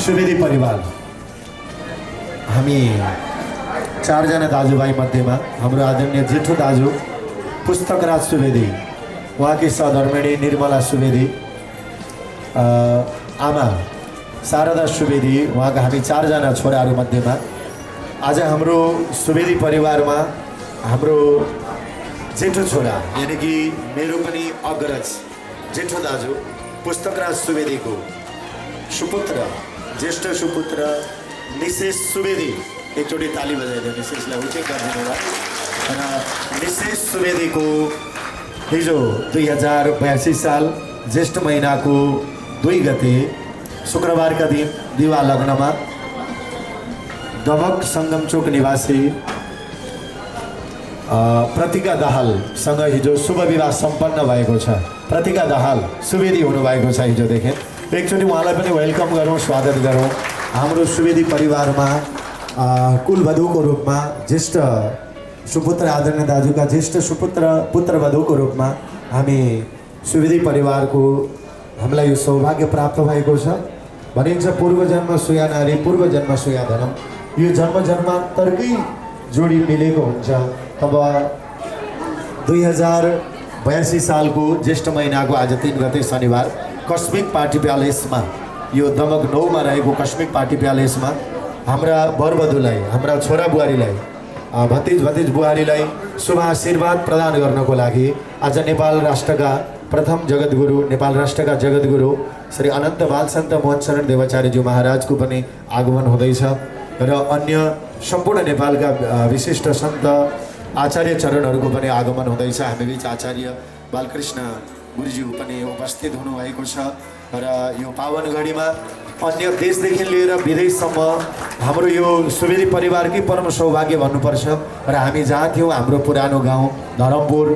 सुवेदी परिवार हामी चारजना दाजुभाइ मध्येमा हाम्रो आदरणीय जेठो दाजु पुस्तकराज सुवेदी, उहाँकी सहधर्मिणी निर्मला सुवेदी, आमा शारदा सुवेदी, उहाँका हामी चारजना छोराहरू मध्येमा आज हाम्रो सुवेदी परिवारमा हाम्रो जेठो छोरा यानी कि मेरो पनि अग्रज जेठो दाजु पुस्तकराज सुवेदीको सुपुत्र ज्येष्ठ सुपुत्र निशेष सुवेदी, एकचोटि ताली बजाइदियो निशेषलाई उच्च गरिदिनु होला। र निशेष सुवेदीको हिजो 2082 साल ज्येष्ठ महिनाको 2 गते शुक्रबारका दिन दिवा लग्नमा दमक सङ्गम चोक निवासी प्रतिका दाहालसँग हिजो शुभ विवाह सम्पन्न भएको छ। प्रतिका दाहाल सुवेदी हुनुभएको छ हिजोदेखि। एकचोटि उहाँलाई पनि वेलकम गरौँ, स्वागत गरौँ। हाम्रो सुवेदी परिवारमा कुलवधुको रूपमा ज्येष्ठ सुपुत्र आदरणीय दाजुका ज्येष्ठ सुपुत्र पुत्रवधुको रूपमा हामी सुवेदी परिवारको हामीलाई यो सौभाग्य प्राप्त भएको छ। भनिन्छ पूर्वजन्म सुया नारी पूर्वजन्म सुया धनम। यो जन्म जन्मान्तरकै जोडी मिलेको हुन्छ। तब 2082 सालको ज्येष्ठ महिनाको आज 3 गते शनिबार कस्मिक पार्टी प्यालेसमा, यो दमक 9 मा रहेको कस्मिक पार्टी प्यालेसमा हाम्रा वरवधुलाई, हाम्रा छोरा बुहारीलाई, भतिज बुहारीलाई शुभ आशीर्वाद प्रदान गर्नको लागि आज नेपाल राष्ट्रका प्रथम जगद्गुरु, नेपाल राष्ट्रका जगद्गुरु श्री अनन्त बालसन्त मोहन शरण देवाचार्यज्यू महाराजको पनि आगमन हुँदैछ र अन्य सम्पूर्ण नेपालका विशिष्ट सन्त आचार्य चरणहरूको पनि आगमन हुँदैछ। हामीबीच आचार्य बालकृष्ण गुरुज्यू पनि उपस्थित हुनुभएको छ र यो पावन घडीमा अन्य देशदेखि लिएर विदेशसम्म हाम्रो यो सुवेदी परिवारकै परम सौभाग्य भन्नुपर्छ। र हामी जहाँ थियौँ हाम्रो पुरानो गाउँ धरमपुर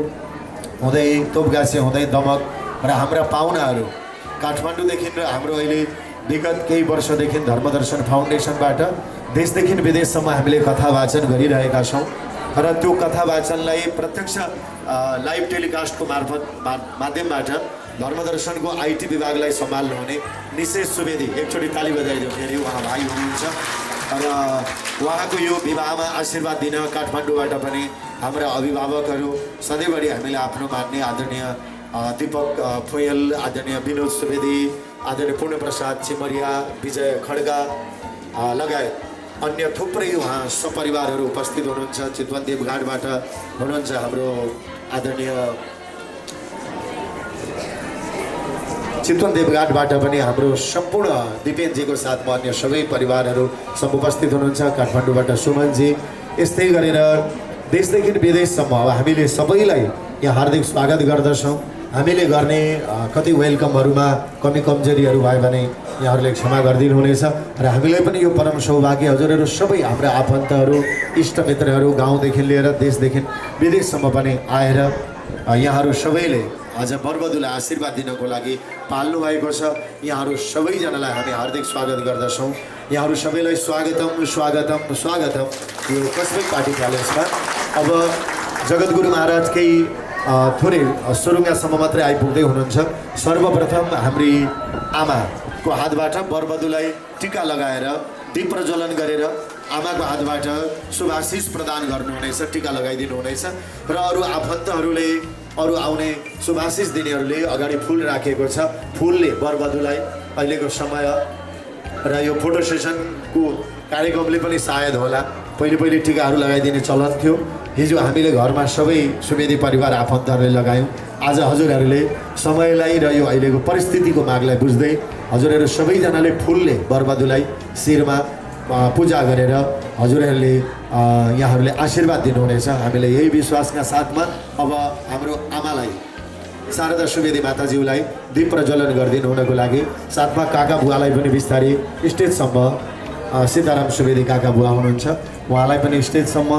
हुँदै तोपगाछी हुँदै दमक र हाम्रा पाहुनाहरू काठमाडौँदेखि र हाम्रो अहिले विगत केही वर्षदेखि धर्मदर्शन फाउन्डेसनबाट देशदेखि विदेशसम्म हामीले कथा वाचन गरिरहेका छौँ र त्यो कथा वाचनलाई प्रत्यक्ष लाइभ टेलिकास्टको माध्यमबाट धर्मदर्शनको आइटी विभागलाई सम्हाल्नुहुने निशेष सुवेदी, एकचोटि ताली बजाइदियो फेरि, उहाँ भाइ हुनुहुन्छ र उहाँको यो विवाहमा आशीर्वाद दिन काठमाडौँबाट पनि हाम्रा अभिभावकहरू सधैँभरि हामीले आफ्नो मान्ने आदरणीय दीपक फुयल, आदरणीय विनोद सुवेदी, आदरणीय पूर्णप्रसाद चिमरिया, विजय खड्गा लगायत अन्य थुप्रै उहाँ सपरिवारहरू उपस्थित हुनुहुन्छ। चितवन देवघाटबाट हुनुहुन्छ हाम्रो आदरणीय चितवन देवघाटबाट पनि हाम्रो सम्पूर्ण दिपेनजीको साथमा अन्य सबै परिवारहरू सब उपस्थित हुनुहुन्छ। काठमाडौँबाट सुमनजी, यस्तै गरेर देशदेखि विदेशसम्म अब हामीले सबैलाई यहाँ हार्दिक स्वागत गर्दछौँ। हामीले गर्ने कति वेलकमहरूमा कमी कमजोरीहरू भयो भने यहाँहरूले क्षमा गरिदिनु हुनेछ र हामीलाई पनि यो परम सौभाग्य हजुरहरू सबै हाम्रा आफन्तहरू, इष्टमित्रहरू गाउँदेखि लिएर देशदेखि विदेशसम्म पनि आएर यहाँहरू सबैले आज वरवधुलाई आशीर्वाद दिनको लागि पाल्नु भएको छ। यहाँहरू सबैजनालाई हामी हार्दिक स्वागत गर्दछौँ। यहाँहरू सबैलाई स्वागतम स्वागतम स्वागतम यो कस्मिक पार्टी प्यालेसमा। अब जगद्गुरु महाराज केही थोरै सुरुङ्गासम्म मात्रै आइपुग्दै हुनुहुन्छ। सर्वप्रथम हाम्री आमाको हातबाट वरवधुलाई टिका लगाएर दीप प्रज्वलन गरेर आमाको हातबाट शुभाशिष प्रदान गर्नुहुनेछ, टिका लगाइदिनु हुनेछ र अरू आफन्तहरूले, अरू आउने शुभाशिष दिनेहरूले अगाडि फुल राखेको छ। फुलले वरवधुलाई अहिलेको समय र यो फोटो सेसनको कार्यक्रमले पनि सायद होला पहिले टिकाहरू लगाइदिने चलन थियो। हिजो हामीले घरमा सबै सुवेदी परिवार आफन्तहरूले लगायौँ। आज हजुरहरूले समयलाई र यो अहिलेको परिस्थितिको मागलाई बुझ्दै हजुरहरू सबैजनाले फुलले वरवधुलाई शिरमा पूजा गरेर हजुरहरूले यहाँहरूले आशीर्वाद दिनुहुनेछ। हामीले यही विश्वासका साथमा अब हाम्रो आमालाई शारदा सुवेदी माताज्यूलाई दीप प्रज्वलन गरिदिनु हुनको लागि साथमा काका बुवालाई पनि बिस्तारै स्टेजसम्म, सीताराम सुवेदी काका बुवा हुनुहुन्छ, उहाँलाई पनि स्टेजसम्म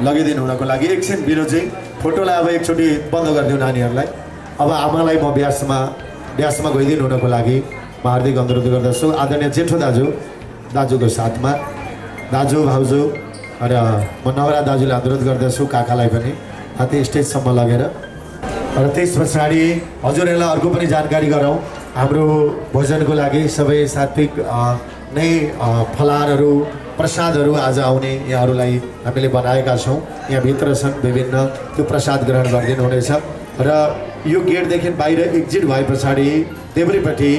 लगिदिनु हुनको लागि एकछिन विनोदजी फोटोलाई अब एकचोटि बन्द गरिदिउँ नानीहरूलाई। अब आमालाई म व्यासमा गइदिनु हुनको लागि म हार्दिक अनुरोध गर्दछु। आदरणीय जेठो दाजुको साथमा दाजु भाउजू र म नवरा दाजुलाई अनुरोध गर्दछु, काकालाई पनि हाते स्टेजसम्म लगेर। र त्यस पछाडि हजुरहरूलाई अर्को पनि जानकारी गराउँ, हाम्रो भोजनको लागि सबै सात्विक नै फलारहरू प्रसादहरू आज आउने यहाँहरूलाई हामीले बनाएका छौँ। यहाँभित्र छन् विभिन्न त्यो प्रसाद ग्रहण गरिदिनु हुनेछ र यो गेटदेखि बाहिर एक्जिट भए पछाडि देब्रेपट्टि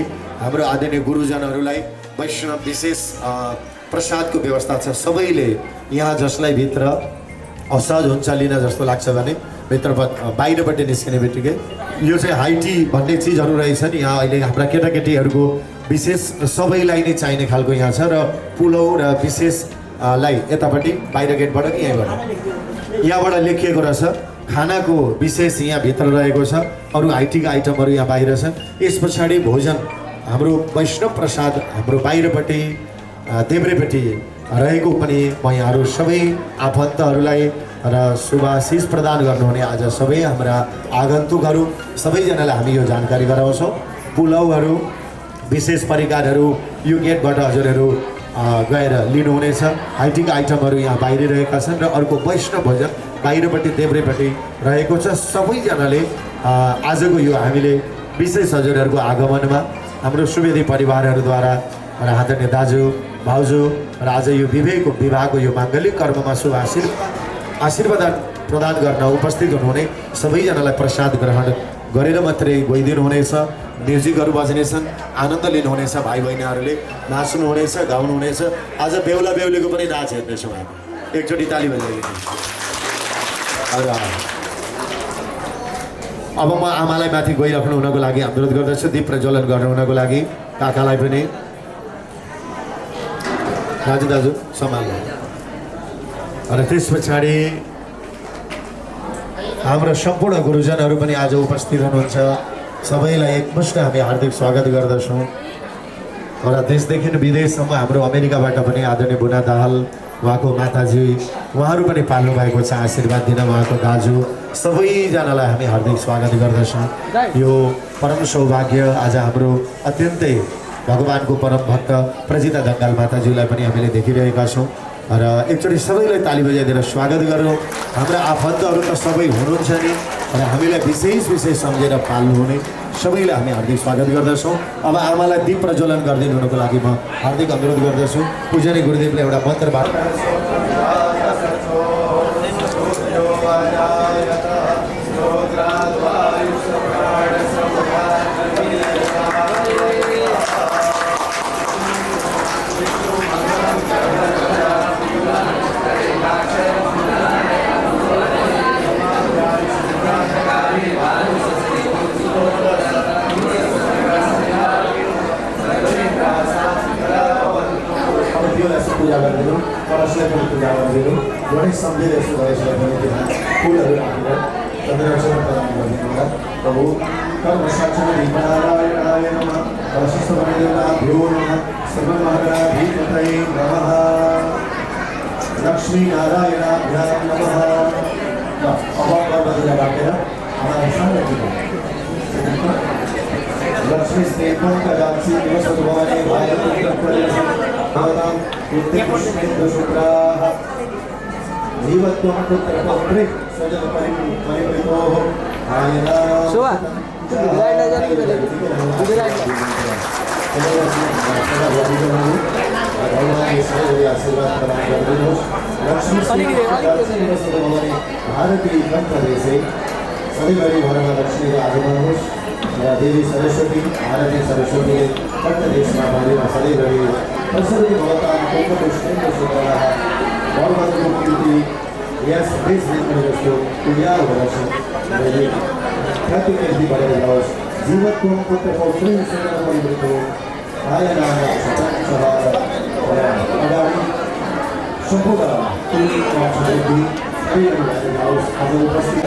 हाम्रो आदरणीय गुरुजनहरूलाई वैष्णव विशेष प्रसादको व्यवस्था छ। सबैले यहाँ जसलाई भित्र असहज हुन्छ लिन जस्तो लाग्छ भने भित्र बाहिरपट्टि निस्किने बित्तिकै यो चाहिँ हाई टी भन्ने चिजहरू रहेछन्। यहाँ अहिले हाम्रा केटाकेटीहरूको विशेष सबैलाई नै चाहिने खालको यहाँ छ र पुलाउ र विशेषलाई यतापट्टि बाहिर गेटबाट कि यहाँबाट लेखिएको रहेछ। खानाको विशेष यहाँभित्र रहेको छ, अरू हाइटीका आइटमहरू यहाँ बाहिर छन्। यस पछाडि भोजन हाम्रो वैष्णव प्रसाद हाम्रो बाहिरपट्टि देब्रेपट्टि रहेको पनि म यहाँहरू सबै आफन्तहरूलाई र शुभाशिष प्रदान गर्नुहुने आज सबै हाम्रा आगन्तुकहरू सबैजनालाई हामी यो जानकारी गराउँछौँ। पुलाउहरू विशेष परिकारहरू यो गेटबाट हजुरहरू गएर लिनुहुनेछ। हाइटीका आइटमहरू यहाँ बाहिर रहेका छन् र अर्को वैष्णव भोजन बाहिरपट्टि देब्रेपट्टि रहेको छ। सबैजनाले आजको यो हामीले विशेष हजुरहरूको आगमनमा हाम्रो सुवेदी परिवारहरूद्वारा र आदरणीय दाजु भाउजू र आज यो विवाहको यो माङ्गलिक कर्ममा शुभ आशीर्वाद प्रदान गर्न उपस्थित हुनुहुने सबैजनालाई प्रसाद ग्रहण गरेर मात्रै गइदिनु हुनेछ। म्युजिकहरू बज्नेछन्, आनन्द लिनुहुनेछ, भाइ बहिनीहरूले नाच्नुहुनेछ, गाउनुहुनेछ। आज बेहुला बेहुलीको पनि नाच हेर्नेछौँ हामी। एकचोटि ताली बजाइदिनु। अब म आमालाई माथि गइराख्नु हुनको लागि अनुरोध गर्दछु, दीप प्रज्वलन गर्नु हुनको लागि। काकालाई पनि दाजु सम्हाल्नु। र त्यस पछाडि हाम्रो सम्पूर्ण गुरुजनहरू पनि आज उपस्थित हुनुहुन्छ। सबैलाई एकमुष्ट हामी हार्दिक स्वागत गर्दछौँ। र देशदेखि विदेशसम्म हाम्रो अमेरिकाबाट पनि आदरणीय बुना दाहाल उहाँको माताजी उहाँहरू पनि पाल्नु भएको छ। आशीर्वाद दिन उहाँको दाजु सबैजनालाई हामी हार्दिक स्वागत गर्दछौँ। यो परम सौभाग्य आज हाम्रो अत्यन्तै भगवानको परम भक्त प्रजिता दङ्गाल माताज्यूलाई पनि हामीले देखिरहेका छौँ। र एकचोटि सबैलाई ताली बजाइदिएर स्वागत गरौँ। हाम्रा आफन्तहरू त सबै हुनुहुन्छ नि, र हामीलाई विशेष सम्झेर पाल्नुहुने सबैलाई हामी हार्दिक स्वागत गर्दछौँ। अब आमालाई दीप प्रज्वलन गरिदिनु हुनको लागि म हार्दिक अनुरोध गर्दछु। पूजनीय गुरुदेवले एउटा मन्त्रबाट पूजा गरिदिनु, परसलाई पनि पूजा गरिदिनु। एउटै सम्झेर यसो भएसलाई पनि त्यहाँ फुलहरू राखेर चन्द्रदर्शन प्रदान गरिदिनु होला। प्रभु कर्मसाक्षिणारायणाय नमः, वशिष्ठमण्डलाभ्यो नमः, सर्वमहागणाधिपतये नमः, लक्ष्मीनारायणाभ्यां नमः। अब गर्दा राखेर हमारा सामने लक्ष्मी स्नेहम कदाचि निवसद्वारे भायपुत्रप्रदेशं भवतां उत्तिष्ठेन्दुशुक्राः जीवत्वं पुत्रपौत्रे स्वजनपरिवृतोः भारतीय प्रदेशे सदैव भरमा लक्ष्मी आगमन होस्। देवी सरस्वती भारती सरस्वती कण्ठदेशमा भरेमा सदैव प्रसन्नै भवतां कोकपुष्पेन्दुशुक्राः भगवतको कीर्ति यस देशदेखि जस्तो उज्यालो हुँदछ। ख्याति कीर्ति बढेर जाओस्। जीवत्वं पुत्रपौत्रे स्वजनपरिवृतो आयनाय अगाडि सम्पूर्ण आज उपस्थित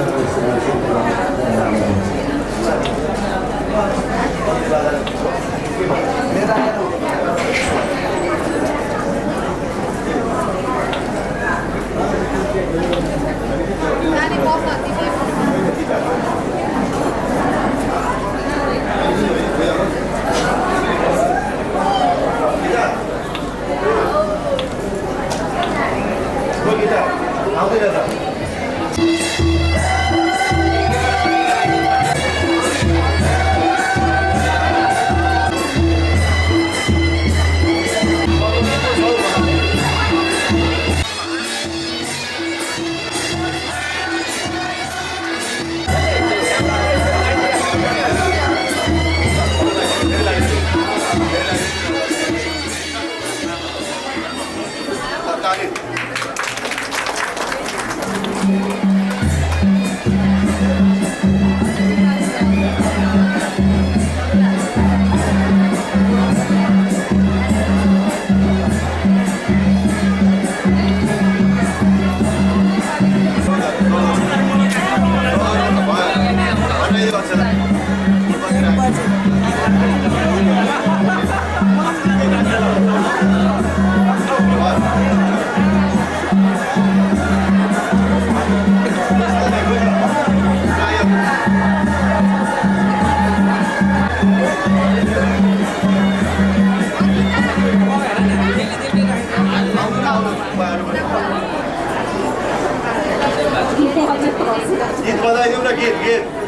बजाइदिउँ न गीत गीत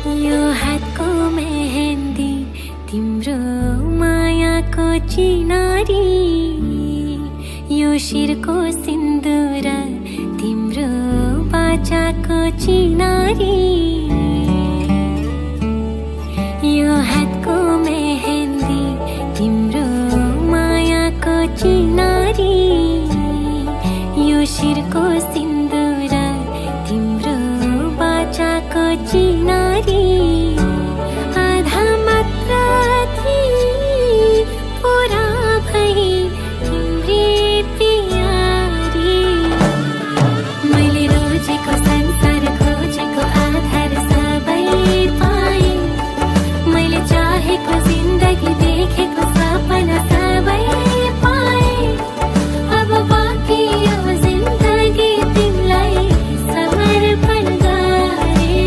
यो हातको मेहन्दी तिम्रो मायाको चिनारी यो शिरको सिन्दुर तिम्रो बाचाको चिनारी यो हातको मेहन्दी तिम्रो मायाको चिनारी यो शिरको सिन्दुर तिम्रो बाचाको चिनारी आधा मात्र थिए पुरा भई तिम्रे प्यारी मैले रोजेको संसार खोजेको आधार सबै पाएँ मैले चाहेको जिन्दगी देखेको सपना सबै पाएँ अब बाँकी यो जिन्दगी तिमीलाई समर्पण गरे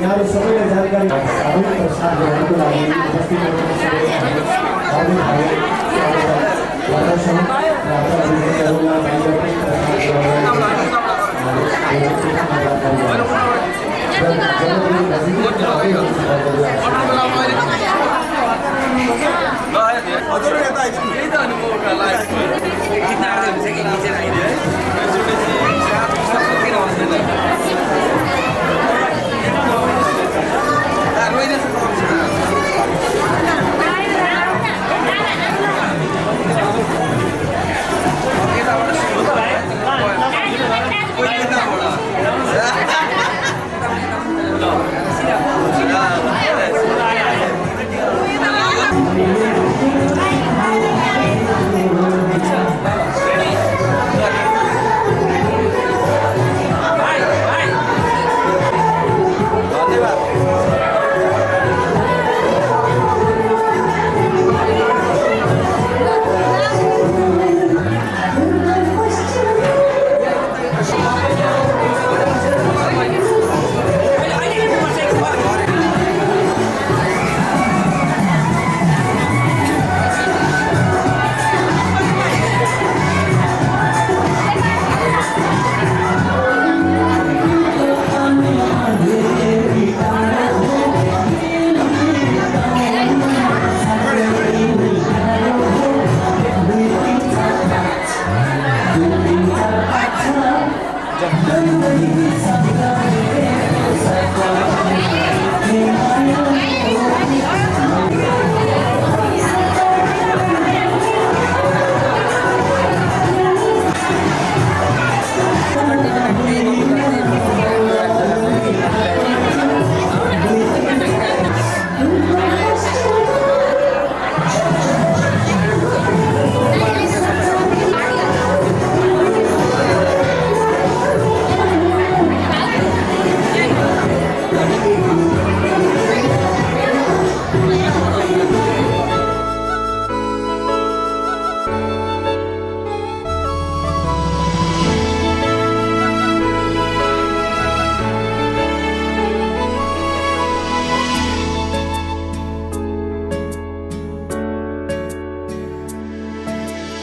यहाँहरू सबैलाई जानकारी सामूहिक प्रसाद गर्नको लागि उपस्थित हुनुहुने सबैलाई हार्दिक स्वागत गर्दछौँ र आफ्ना विद्यार्थीहरूलाई बाहिर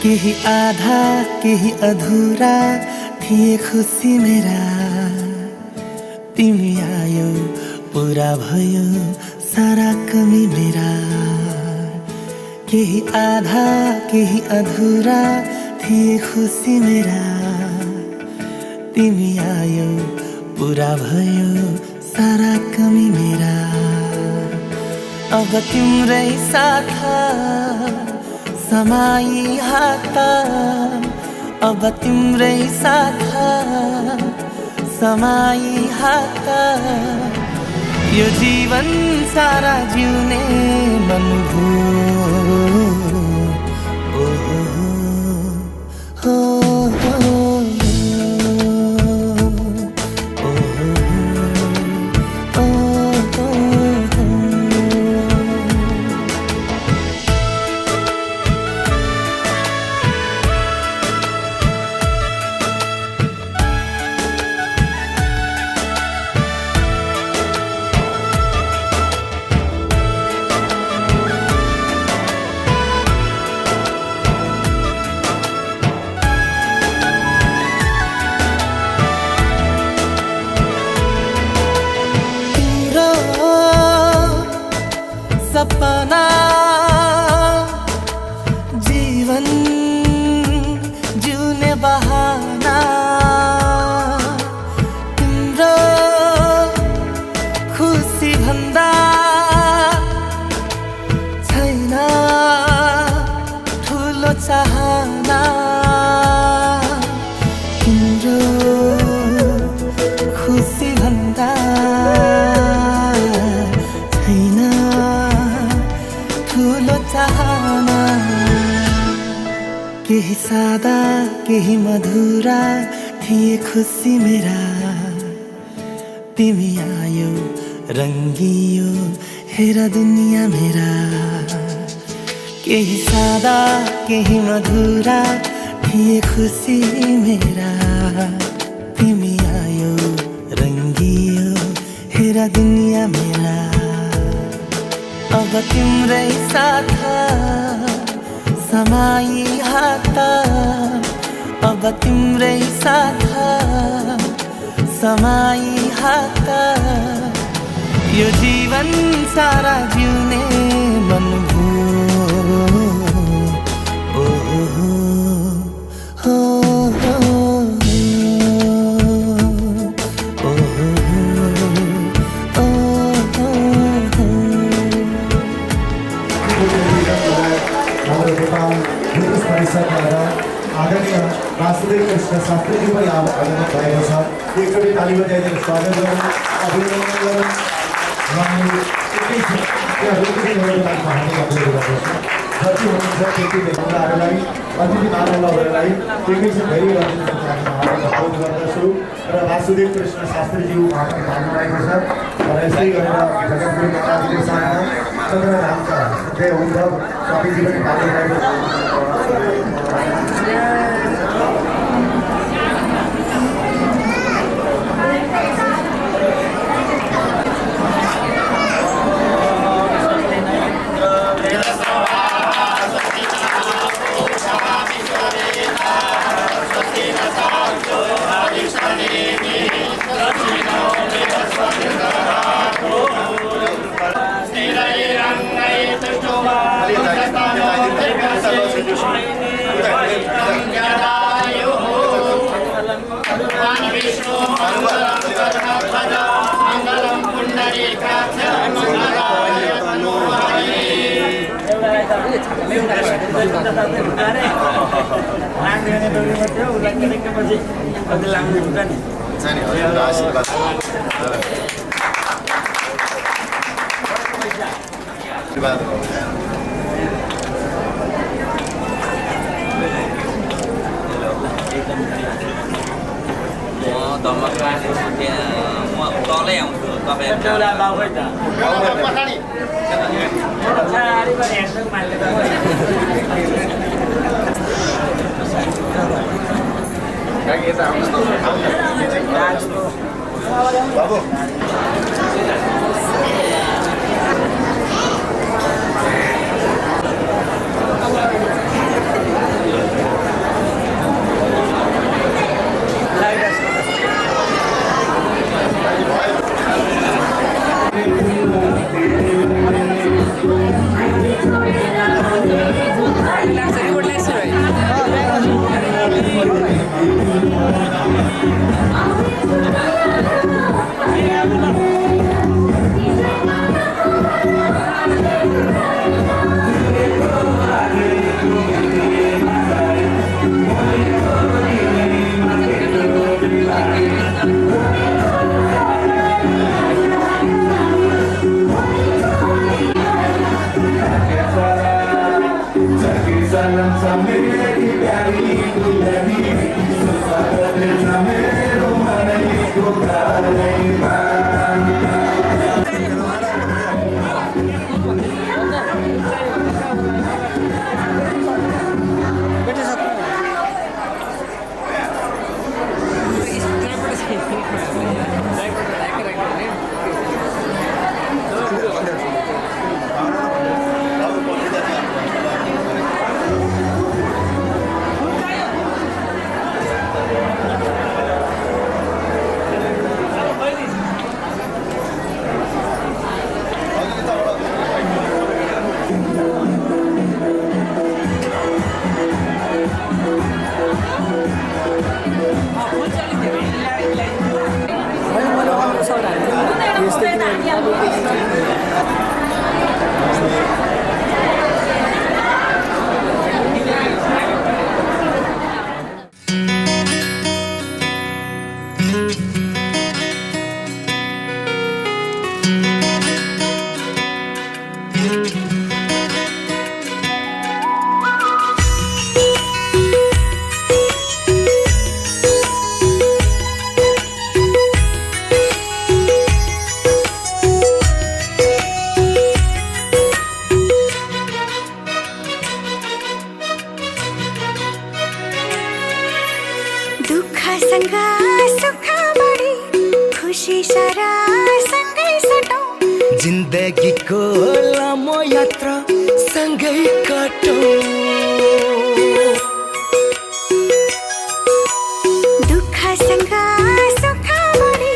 केही आधा केही अधुरा थिए खुसी मेरा, तिमी आयो पुरा भयो सारा कमी मेरा। केही आधा केही अधुरा थिए खुसी मेरा, तिमी आयो पुरा भयो सारा कमी मेरा। अब तिम्रै साथ समाई हात, अब तिम्रै साथ समाई हात। यो जीवन सारा जिउने मन हो, सपना जीवन जिउने बहाना, तिम्रो खुसी भन्दा छैन ठुलो चाहना। तिम्रो खुसी भन्दा छैन ठुलो चाहना। केही सादा केही मधुरा थिए खुसी मेरा, तिमी आयो रङ्गियो हेर दुनिया मेरा। केही सादा केही मधुरा थिए खुसी मेरा, तिमी आयो रङ्गियो यो हेर दुनिया मेरा अब तिम्रै साथ समाई हात अब तिम्रै साथ समाई हात यो जीवन सारा जिउने मन आदरणीय वासुदेव कृष्ण शास्त्रीजी पनि आगमन भएको छ। एकचोटि ताली बजाइदिएर स्वागत गरौँ, अभिनन्दन गरौँ। जति हुनुहुन्छ त्यति भेट्नुलाई अतिथि महानुभावहरूलाई एकैछिन धेरै अनुरोध गर्दछु र वासुदेव कृष्ण शास्त्रीज्यू उहाँको भानुभएको छ र यसै गरेर जगतगुरु महाराजको साथमा चन्द्रधामका सत्य उद्धव स्वामीजी पनि भानुभएको छ। सारा सँगै सटौँ जिन्दगीको लामो यात्रा सँगै काटौँ दुःखसँग सुख बढी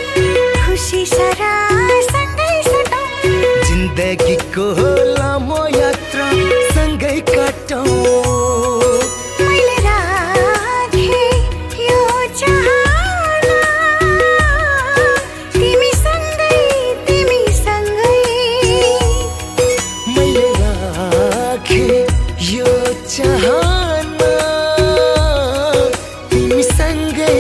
खुसी सारा सँगै सटौँ जिन्दगीको लामो यात्रा सँगै काटौँ मैले राखेँ यो चाहना तिमीसँगै मैले राखेँ यो चाहना तिमीसँगै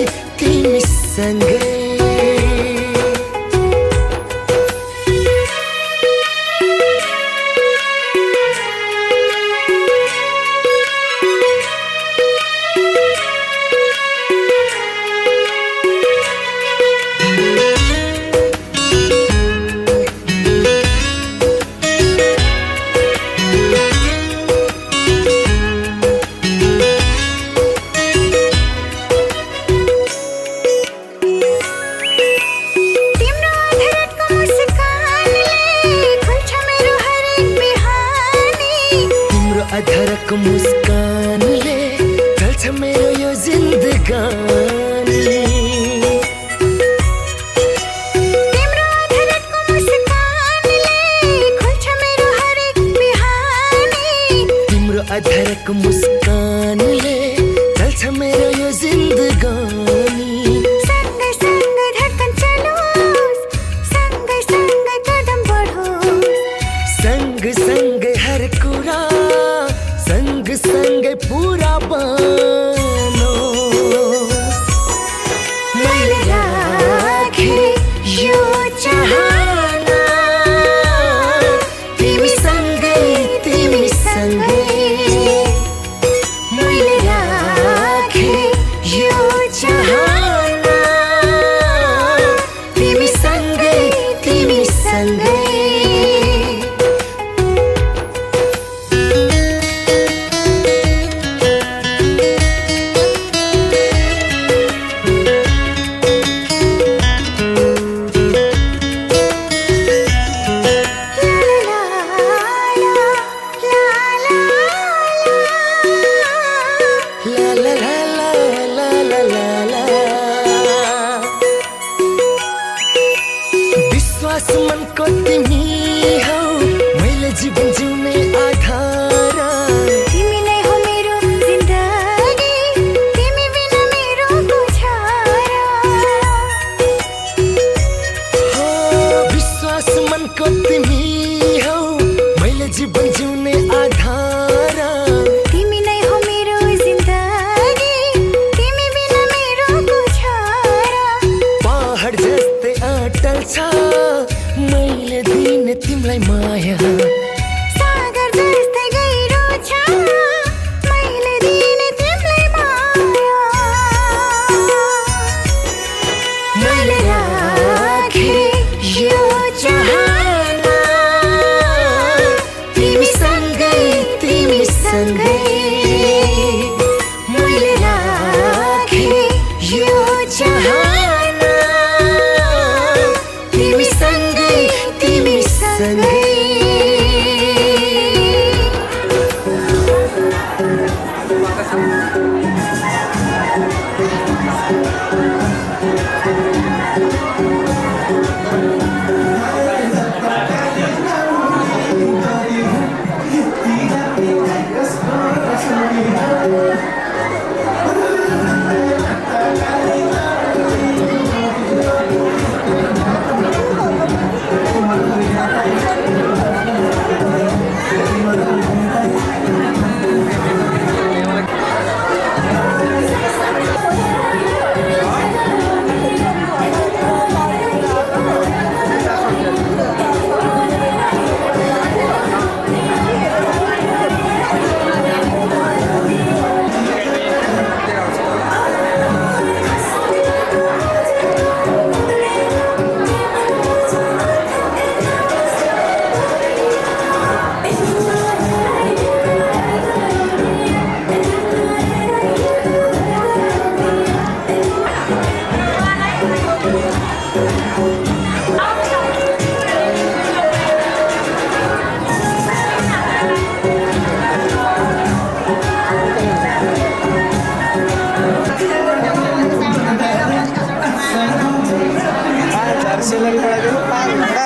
अधरको मुस्कानले चल्छ मेरो यो जिन्दगानी तिम्रो अधरको मुस्कानले खुल्छ मेरो हरेक बिहानी तिम्रो अधरको मुस्कानले चल्छ मेरो यो जिन्दगानी सँगै सँगै धड्कन चलोस् सँगै सँगै कदम बढोस् सँगै सँगै हर कुरा सँगै पूरा बनोस् मैले राखेँ यो चाहना तिमीसँगै मैले राखेँ यो चाहना तिमीसँगै विश्वास मनको तिमी हौ मैले जीवन जिउने आधार तिमी नै हो मेरो जिन्दगी तिमी बिना मेरो गुजारा हो विश्वास मनको तिमी हौ मैले जीवन जिउने आधार तिमी नै हो मेरो जिन्दगी तिमी बिना मेरो गुजारा पहाड जस्तै अटल छ मैले दिने तिमीलाई माया सागर जस्तै गहिरो छ मैले दिने तिमीलाई माया मैले राखेँ यो चाहना तिमीसँगै मैले राखेँ यो चाहना तिमीसँगै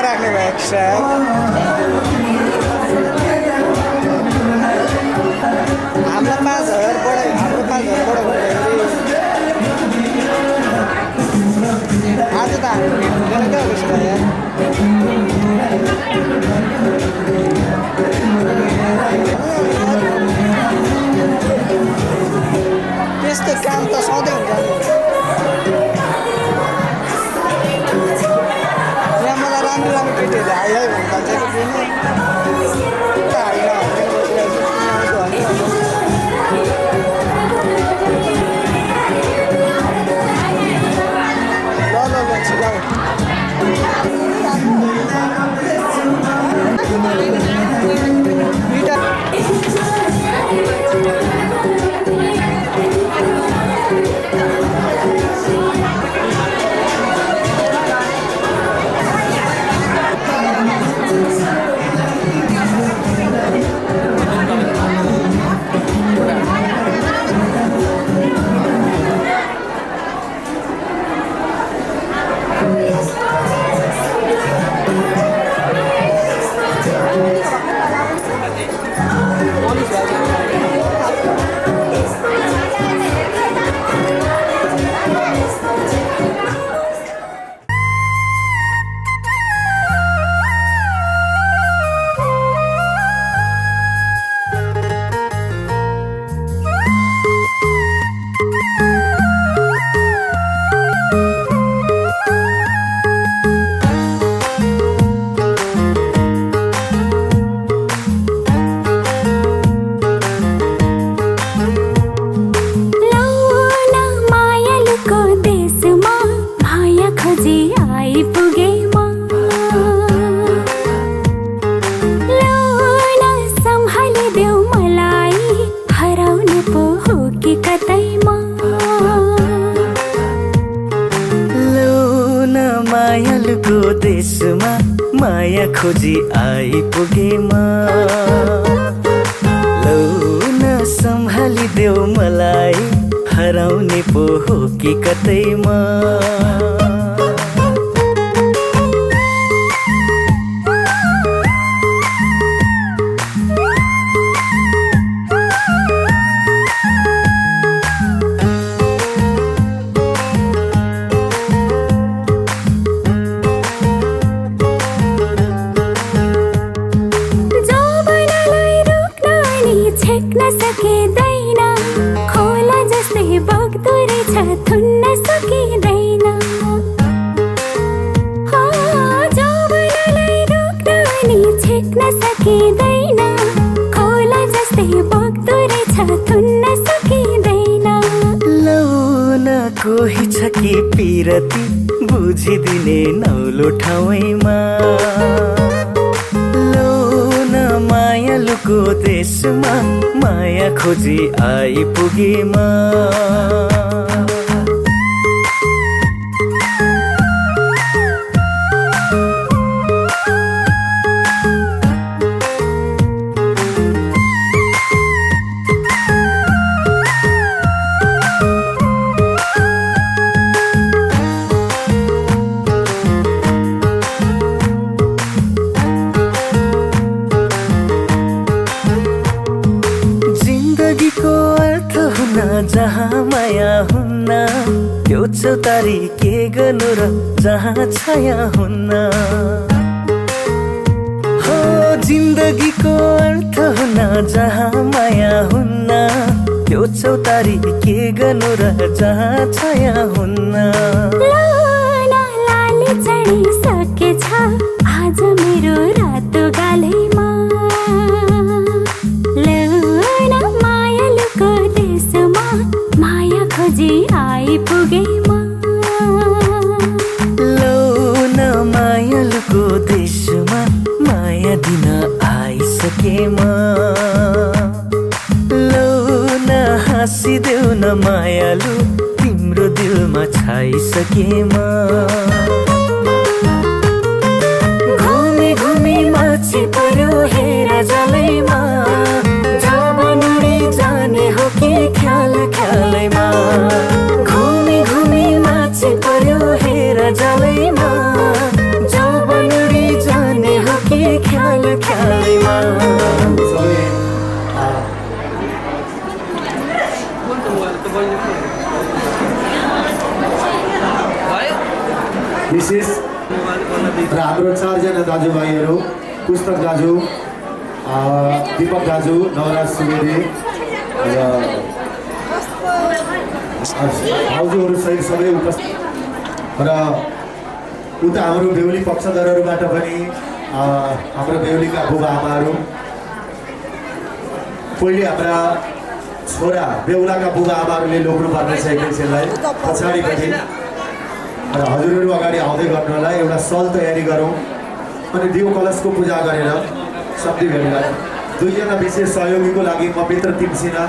राख्ने भयो एक्स्ट्रा हामीलाई 5,000 बढाइ हाम्रो 5,000 बढाइ आज त हामी भेट्दैन क्या उसको यार त्यस्तो काम त सधैँ हुन्छ यहाँ मलाई राम्रो राम्रो केटीहरूले हाई हाई भन्नु मायालुको देशमा माया खोजी आइपुगे म लौ न सम्हालिदेऊ मलाई हराउने पो हो कि कतैमा छेक्न सकिँदैन खोला जस्तै बग्दो रहेछ थुन्न सकिँदैन जौवनलाई रोक्न नि छेक्न सकिँदैन खोला जस्तै बग्दो रहेछ थुन्न सकिँदैन लौ न कोही छ कि पिरती बुझिदिने नौलो ठाउँमा मायालुको देशमा माया खोजी आइपुगे म जहाँ माया हुन्न त्यो चौतारी के गर्नु र जहाँ छाया हुन्न हो जिन्दगीको अर्थ हुन्न जहाँ माया हुन्न त्यो चौतारी के गर्नु र जहाँ छाया हुन्न लाली चढिसकेछ आज मेरो रातो गालैमा खोजी आइपुगे म लौ न मायालुको देशमा माया दिन आइसके म लौ न हाँसिदेऊ न मायालु तिम्रो दिलमा छाइसके म घुमी घुमी माछी पर्यो हेर जलैमा जाने हो कि ख्याल ख्यालैमा घुमी घुमी माछी पर्यो हेर जलैमा जौवनडी खेल खेलैमा सबै विशेष र हाम्रो 4 जना दाजुभाइहरू पुस्तक दाजु दीपक दाजु नवराज सुवेदी र भाउजूहरू सहित सबै उपस्थित र उता हाम्रो बेहुली पक्षधरहरूबाट पनि हाम्रो बेहुलीका बुबा आमाहरू पहिले हाम्रा छोरा बेहुलाका बुबा आमाहरूले लोग्नु पर्नेछ एकैछिनलाई पछाडिपट्टि र हजुरहरू अगाडि आउँदै गर्नलाई एउटा सल तयारी गरौँ अनि दिउ कलशको पूजा गरेर शब्दी भेटलाई 2 जना विशेष सहयोगीको लागि म मित्र तिमसिना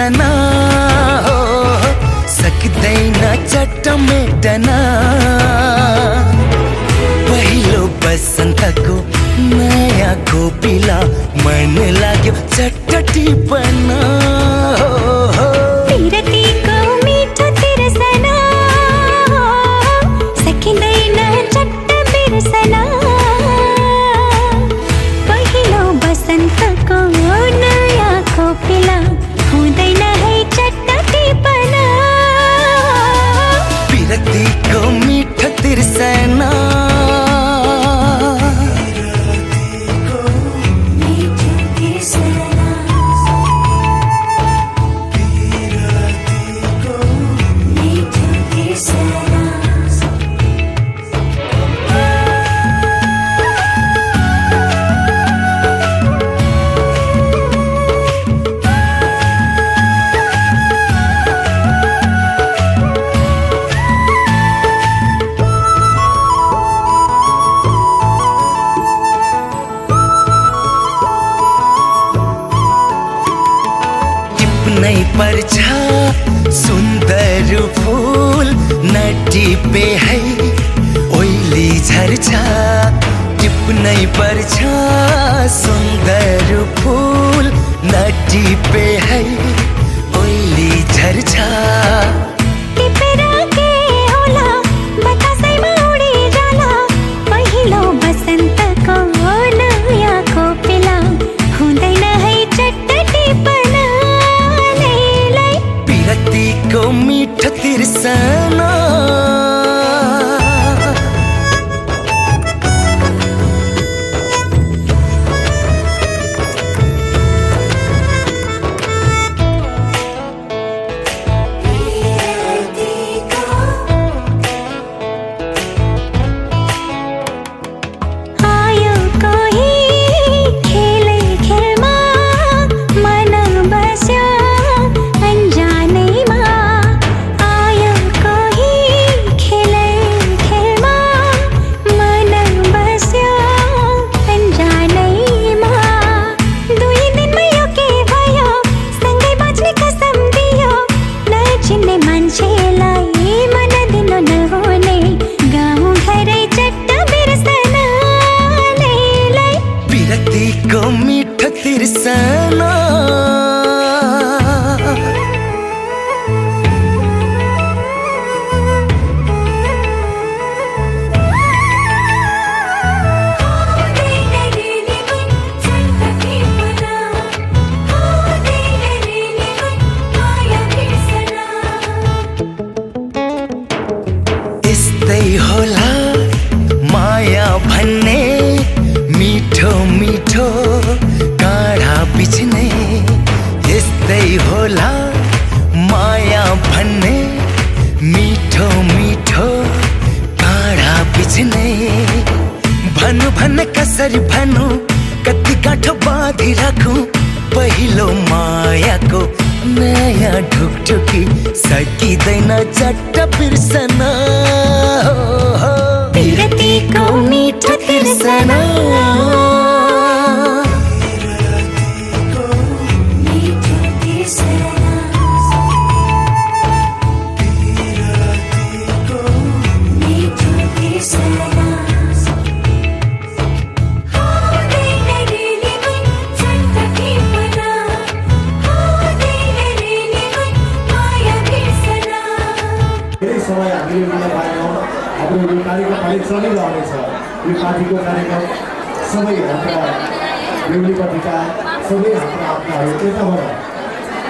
बिर्सना हो सक्दैन चट्ट मेटना पहिलो बसन्तको नयाँ कोपिला मन लाग्यो चट्ट टिपन हो पिरतीको मिठो तिर्सना सकिँदैन चट्ट बिर्सना पहिलो बसन्तको नयाँ कोपिला हुँदैन है चट्ट टिपना पिरतीको मिठो तिर्सना नै पर्छ सुन्दर फूल नटिपे है ओइली झर्छ टिप्नै पर्छ सुन्दर फूल नटिपे है ओइली झर्छ टिपेर के होला बतासैमा उडी जाला पहिलो बसन्तको नयाँ कोपिला हुँदैन है चट्ट टिपना पिरतीको मिठो तिर्सना आयो कोही खेलै खेलमा मन बस्यो अन्जानैमा आयो कोही खेलै खेलमा मन बस्यो अन्जानैमा दुई दिनमै यो के भयो सँगै बाँच्ने कसम दियो नचिन्ने मान्छेलाई मन दिनु नहुने गाउँ घरै चट्ट बिर्सना लै पिरतीको मिठो तिर्सना यस्तै होला माया भन्ने मिठो मिठो काँडा बिच्ने यस्तै होला माया भन्ने मिठो मिठो काँडा बिच्ने भन्नु भन्न कसरी भन्नु कति गाँठो बाँधि राखौँ पहिलो मायाको नयाँ ढुकढुकी सकिँदैन चट्ट बिर्सना पिरतीको मिठो तिर्सना धेरै समय हामीले मिल्न पाएनौँ हाम्रो यो कार्यक्रम अहिले चलिरहनेछ यो पार्टीको कार्यक्रम सबै हाम्रा बेहुलीपट्टिका सबै हाम्रा आफ्नाहरू यताबाट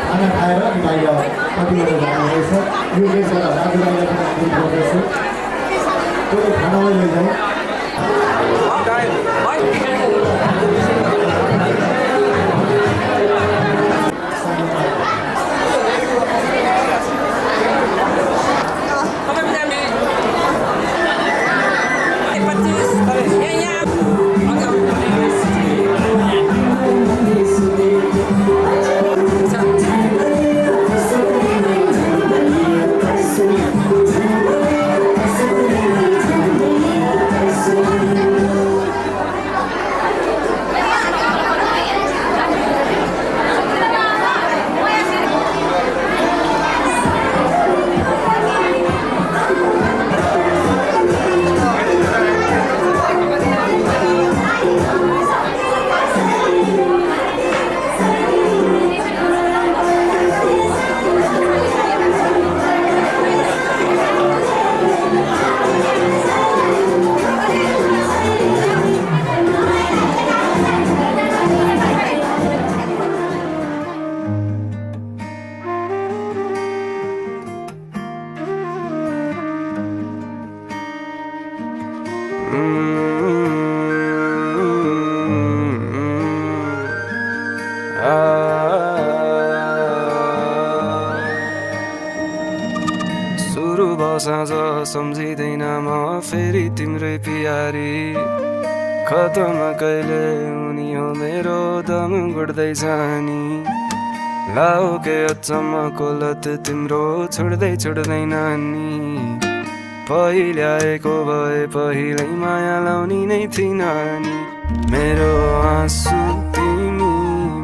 खाना खाएर बाहिर कतिवटा जानुहुनेछ यो देशबाट दाजुभाइलाई पनि अनुरोध गर्दछु त्यो खानालाई लैजाउँ सुरु भयो साँझ सम्झिँदैन म फेरि तिम्रै प्यारी खतम कहिले हुने हो मेरो दम गुड्दै जानी लाओ के अचम्मको लत तिम्रो छोड्दैन नि पहिल्याएको भए पहिल्यै माया लाउने नै थिइन नि मेरो आँसु तिमी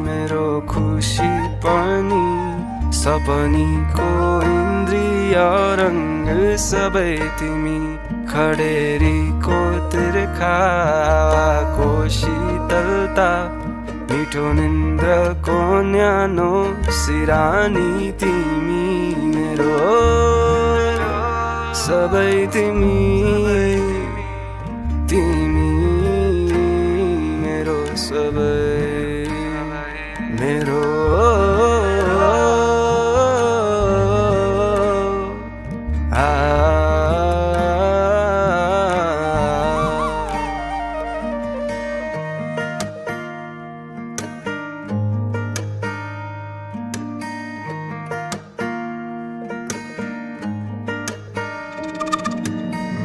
मेरो खुसी पनि सपनीको इन्द्रिय रङ्ग सबै तिमी खडेरीको तिर्खाको शीतलता मिठो निन्द्रको न्यानो सिरानी तिमी मेरो सबै तिमी तिमी मेरो सबै मेरो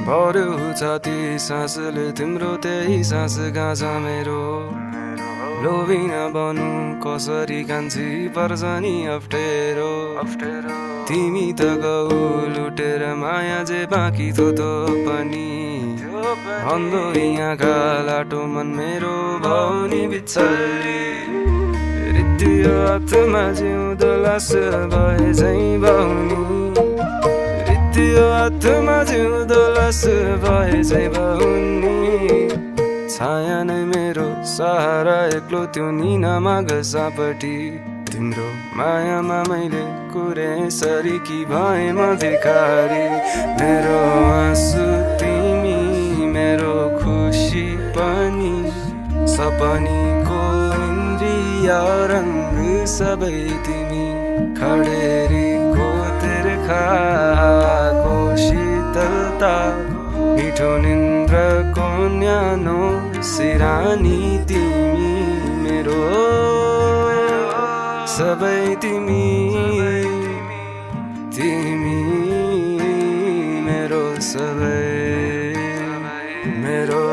भर्यो छाती सासले तिम्रो त्यही सास गाँजा मेरो लोभी नबनु कसरी कान्छी पर्छ नि अप्ठ्यारो तिमी त गौ लुटेर माया जे बाँकी थोतो पनि अन्धो यहाँका लाटो मन मेरो भौनी बिच्छली रित्तियो हातमा जिउँदो लास भए झै बाहुनी त्यो हातमा जिउँदो लास भए झै बाहुनी छाया नै मेरो सहारा एक्लो त्यो निनामा घसापट्टि तिम्रो मायामा मैले कुरे सरी कि भए म भिखारी मेरो आँसु तिमी मेरो खुसी पनि सपनीको इन्द्रिय रङ्ग सबै तिमी खडेरीको तिर्खाको शीतलता मिठो निन्द्रको न्यानो सिरानी तिमी मेरो सबै तिमी तिमी मेरो सबै मेरो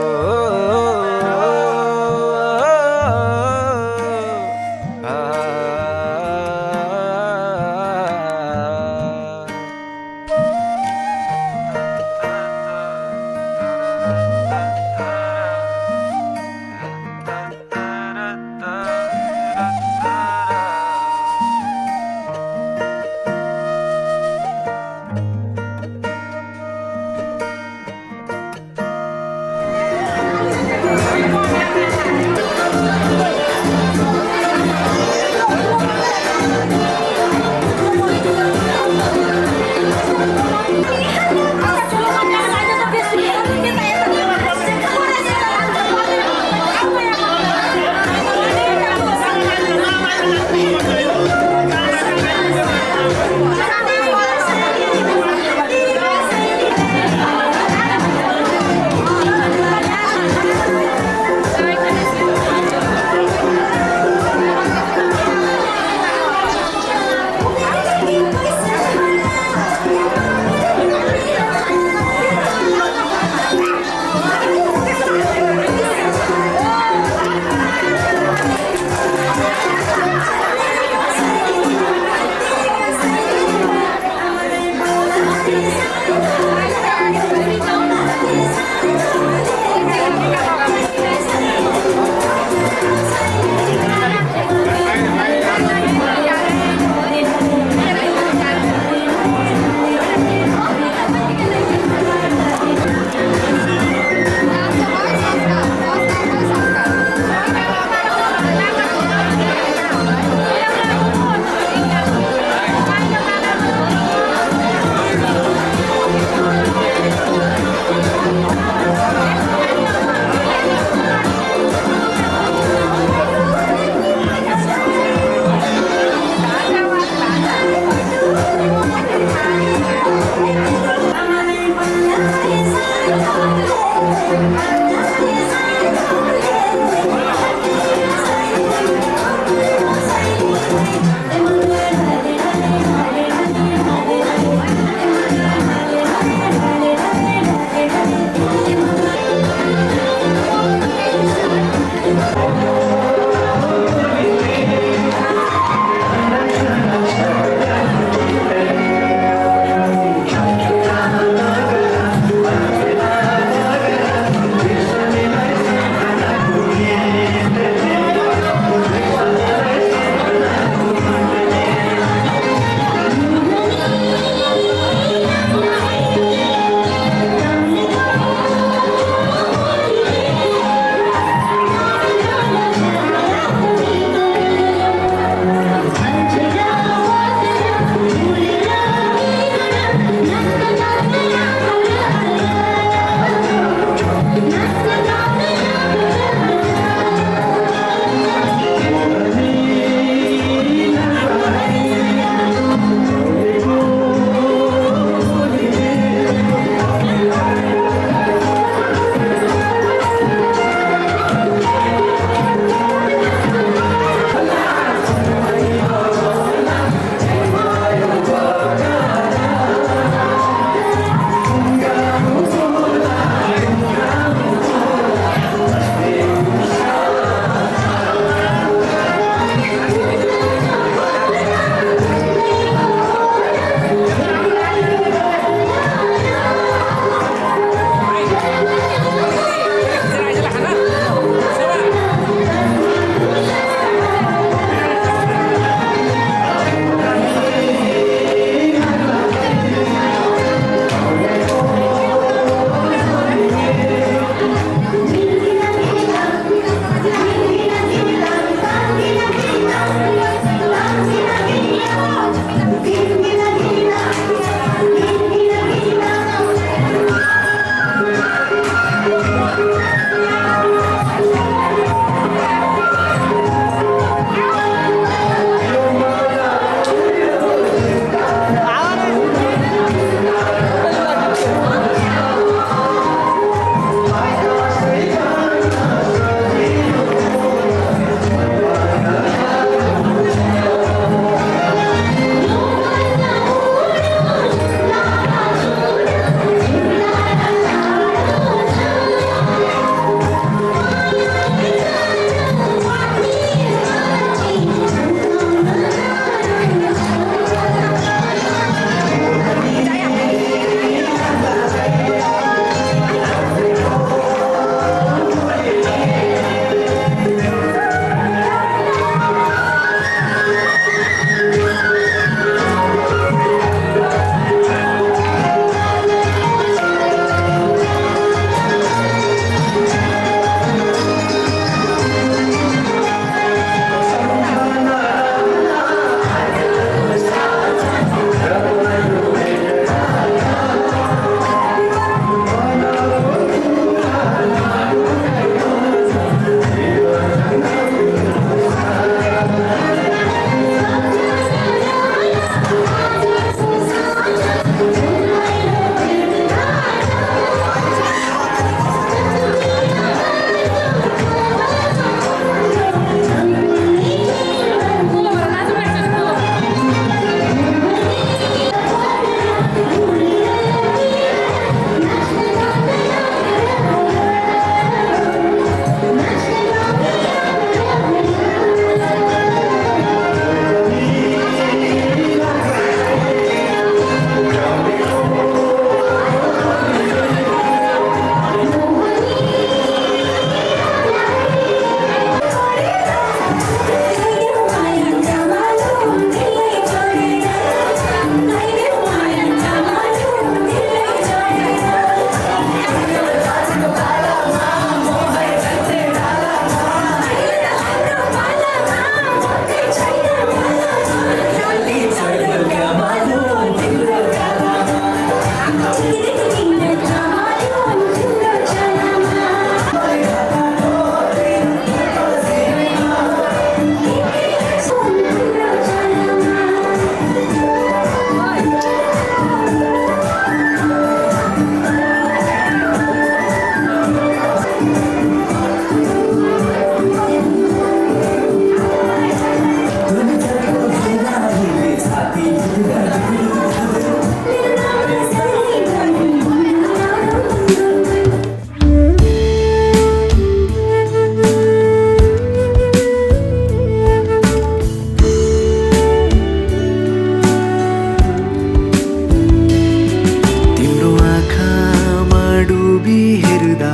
डुबी हेर्दा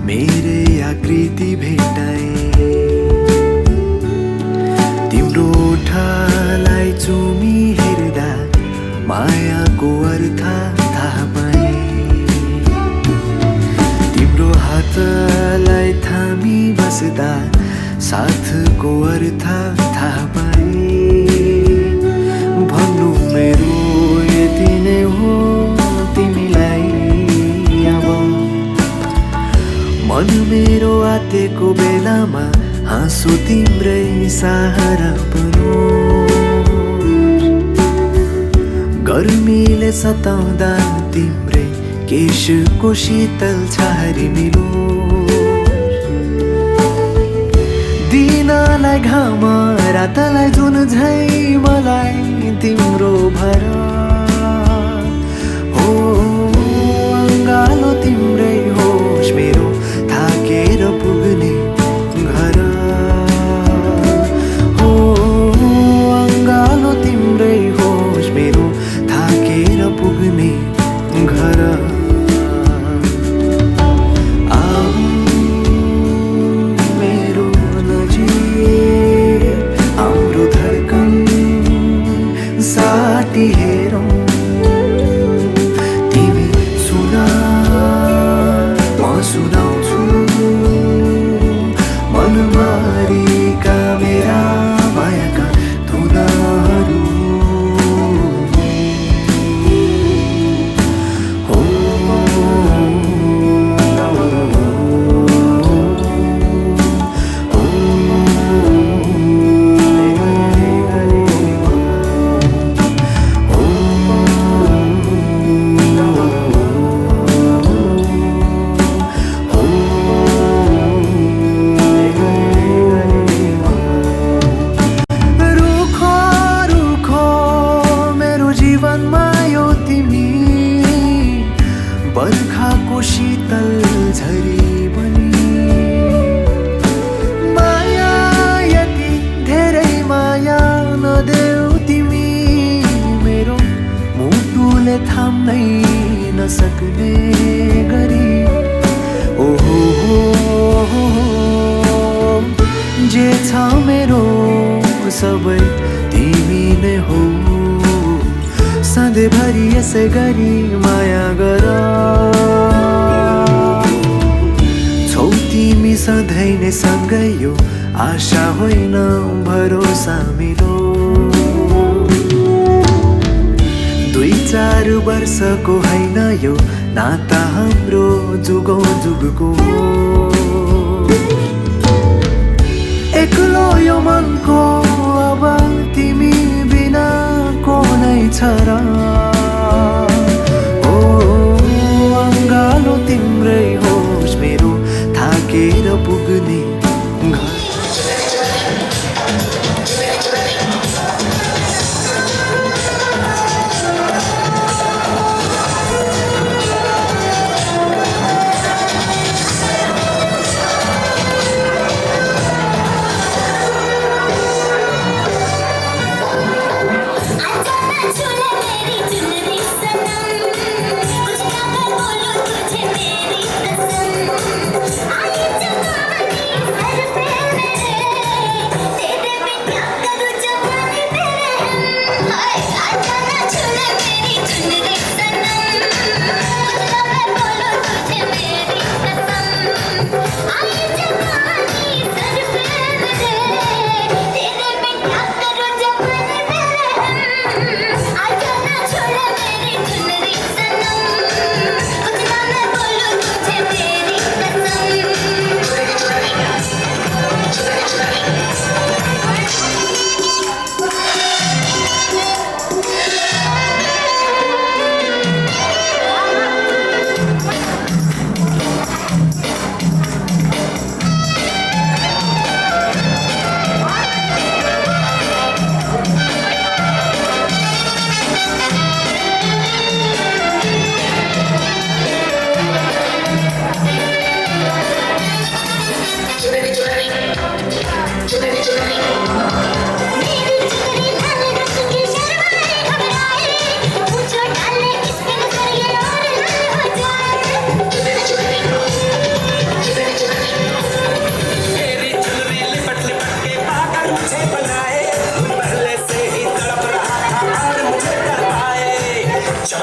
मेरै आकृति भेटाए तिम्रो ओठलाई चुमी हेर्दा मायाको अर्थ थाहा पाए तिम्रो हातलाई थामी बस्दा साथको अर्थ थाहा पाए भन्नु मेरो यति नै हो तिमीलाई अब मन मेरो आतेको बेलामा हाँसो तिम्रै सहारा बनो गर्मीले सताउँदा तिम्रै केशको शीतल छहारी मिलो दिनलाई घाम रातलाई जुन झै मलाई तिम्रो भर हो अङ्गालो तिम्रै होस् मेरो थाकेर पुग्ने घर हो अङ्गालो तिम्रै होस् मेरो थाकेर पुग्ने घर हेरौँ तिमी सुना म सुनाउँछु मनभरिका मेरा मायाका धुनाहरू हो बर्खाको शीतल झरी बनी माया यति धेरै माया नदेऊ तिमी मेरो मुटुले थाम्नै नसक्ने गरी ओहो जे छ मेरो सबै तिमी नै हो सधैँभरि यसै गरी माया गर छौ तिमी सधैँ नै सँगै यो आशा होइन भरोसा मिलो 2-4 वर्षको होइन यो नाता हाम्रो जुगौँ जुगको एक्लो यो मनको अब तिमी बिना को नै छ र ओ अङ्गालो तिम्रै होस् मेरो थाकेर पुग्ने घर चुले मेरी चुले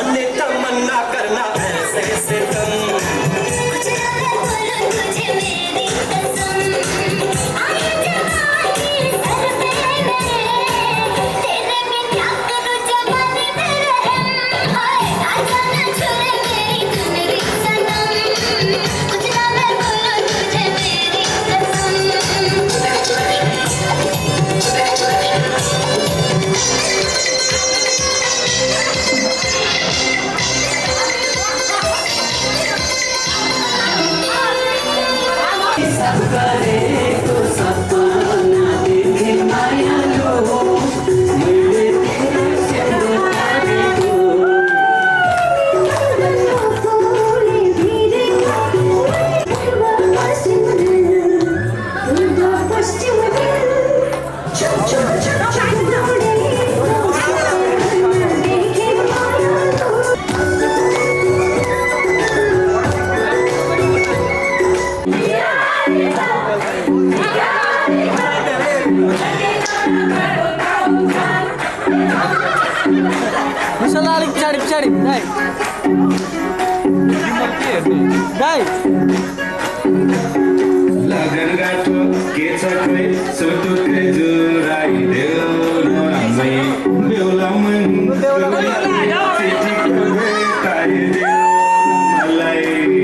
अन्य तमन्ना करना ऐसे ऐसे कम Misalnya alik picari dai. Dai. लगन गाठो के छ खै सोटुक्रे जुराइदेऊ न आमै बेहुला मन चिठीको भेटाइदेऊ मलाई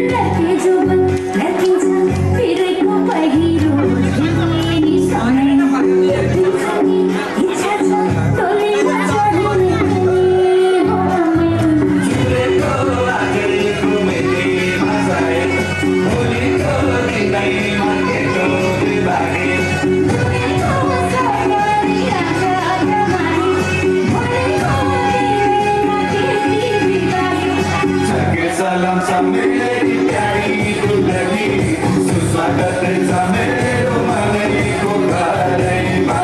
salam sa मेरी प्यारी दुल्हनी सुस्वागत छ मेरो मनैको घरैमा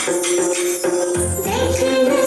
Thank you.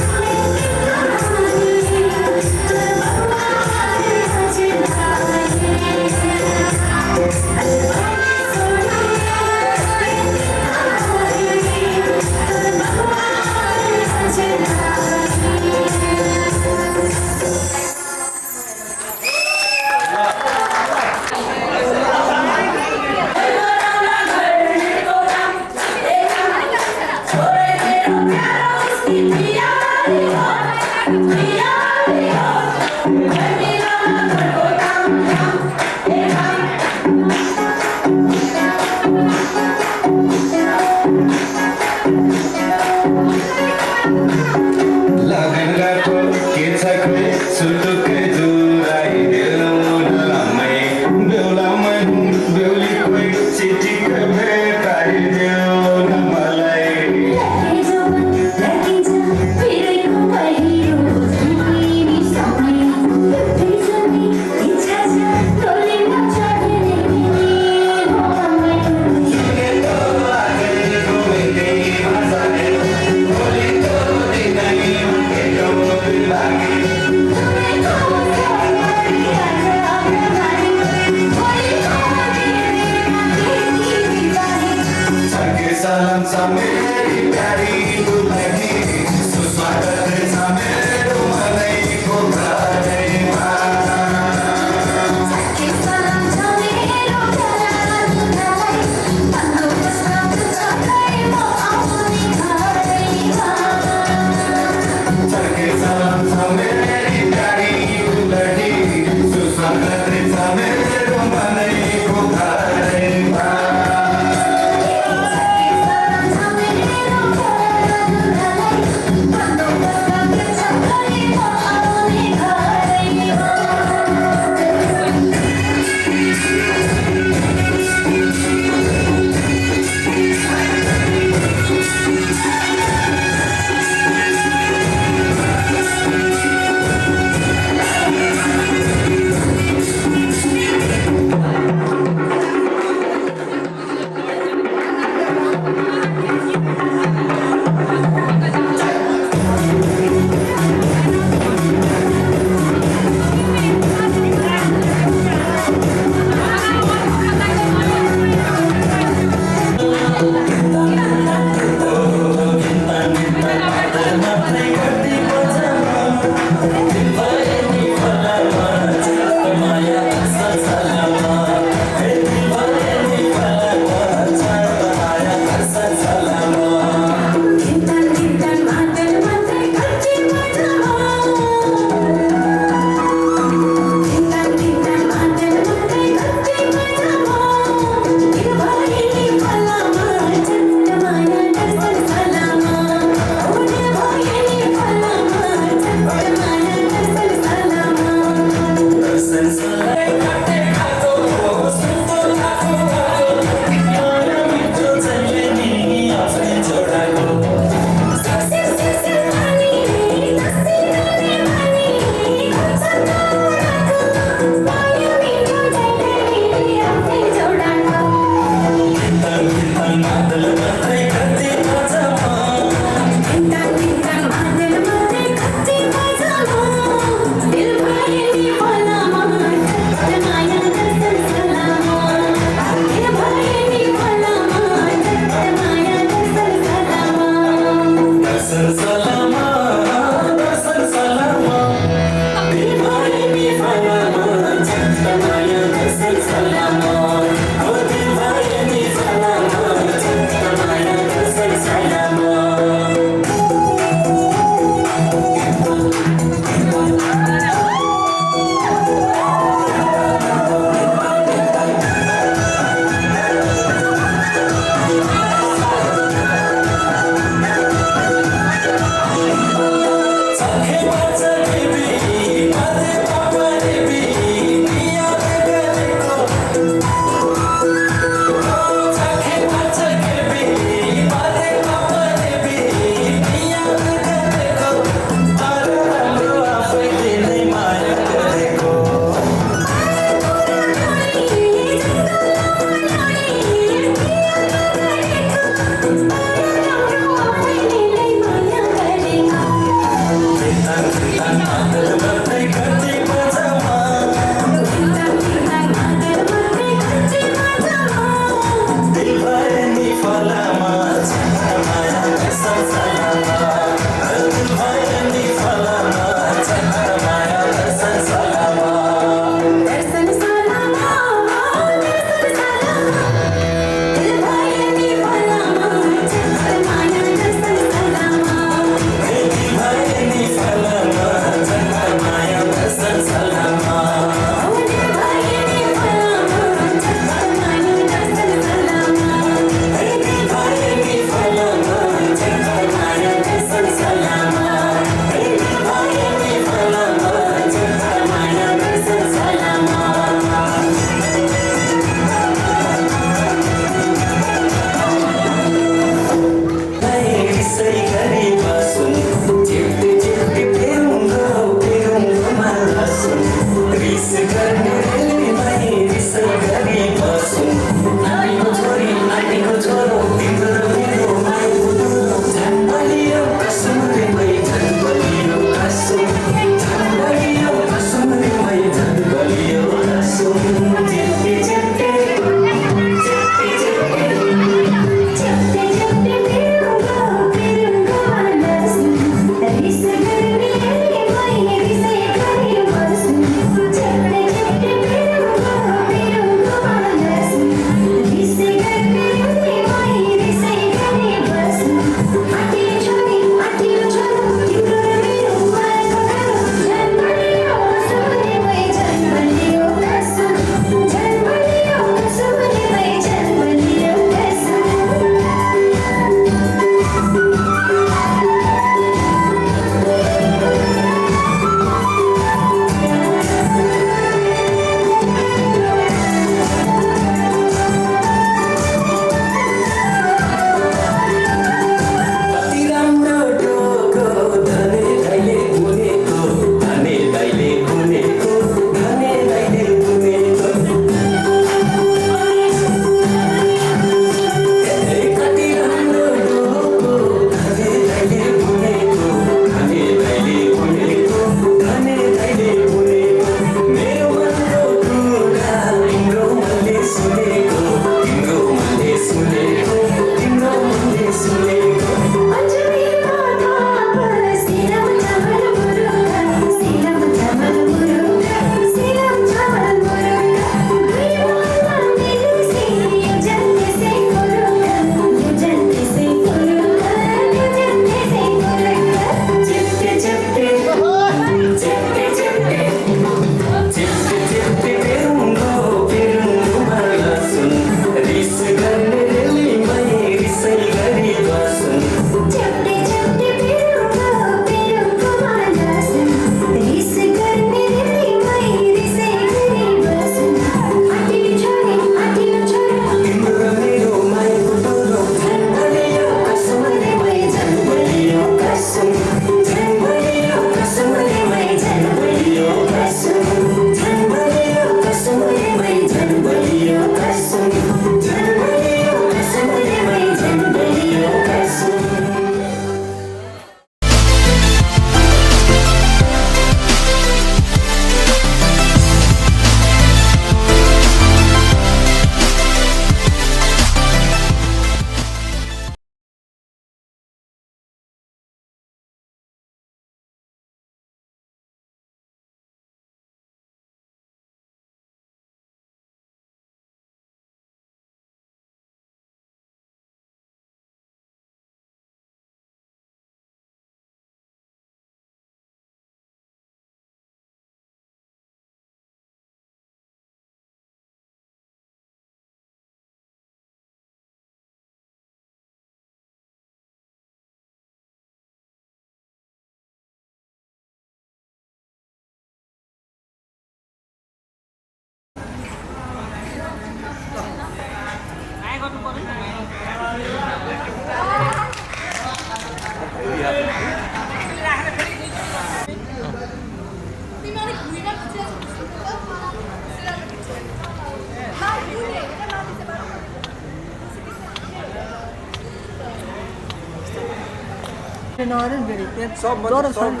पे नआएर नि फेरि त्यहाँ डर छ नि।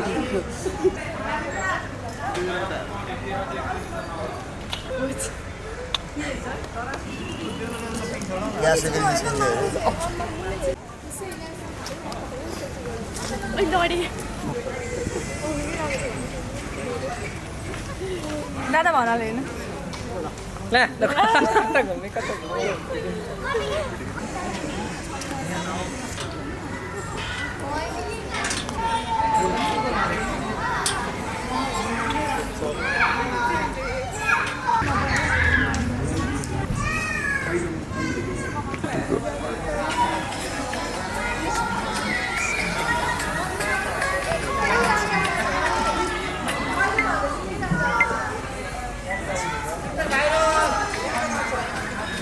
दादा भन्नाले होइन